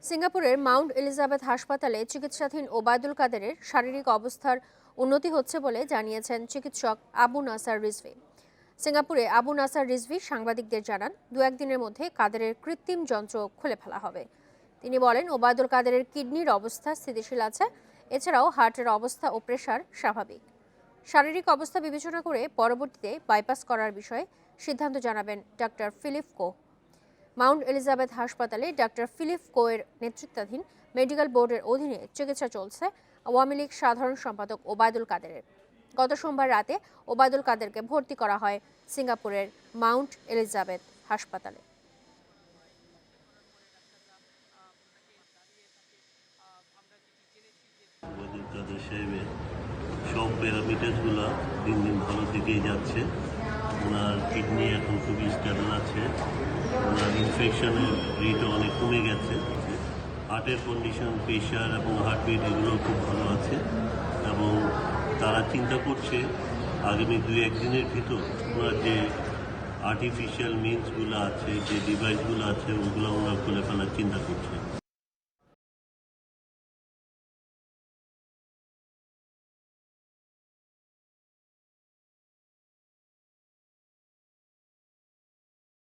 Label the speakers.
Speaker 1: সিঙ্গাপুরের Mount Elizabeth হাসপাতালে চিকিৎসাধীন ওবায়দুল কাদেরের শারীরিক অবস্থার উন্নতি হচ্ছে বলে জানিয়েছেন চিকিৎসক আবু নাসার রিজভী। সিঙ্গাপুরে আবু নাসার রিজভী সাংবাদিকদের জানান, দু একদিনের মধ্যে কাদেরের কৃত্রিম যন্ত্র খুলে ফেলা হবে। তিনি বলেন, ওবায়দুল কাদেরের কিডনির অবস্থা স্থিতিশীল আছে, এছাড়াও হার্টের অবস্থা ও প্রেশার স্বাভাবিক। শারীরিক অবস্থা বিবেচনা করে পরবর্তীতে বাইপাস করার বিষয়ে সিদ্ধান্ত জানাবেন ডক্টর ফিলিপ কো। মাউন্ট এলিজাবেথ হাসপাতালে ডক্টর ফিলিপ কোয়ের নেতৃত্বাধীন মেডিকেল বোর্ডের অধীনে চিকিৎসা চলছে আওয়ামী লীগ সাধারণ সম্পাদক ওবায়দুল কাদেরের। গত সোমবার রাতে ওবায়দুল কাদেরকে ভর্তি করা হয় সিঙ্গাপুরের মাউন্ট এলিজাবেথ হাসপাতালে।
Speaker 2: সব প্যারামিটারগুলো দিন দিন ভালো থেকেই যাচ্ছে। ওনার কিডনি এখন খুবই স্টেবল আছে, ওনার ইনফেকশনের রেটও অনেক কমে গেছে। হার্টের কন্ডিশন, প্রেশার এবং হার্টবিট এগুলো খুব ভালো আছে এবং তারা চিন্তা করছে আগামী 2-1 দিনের ভিতর ওনার যে আর্টিফিশিয়াল মিনসগুলো আছে, যে ডিভাইসগুলো আছে, ওগুলো ওনার খুলে ফেলার চিন্তা করছে।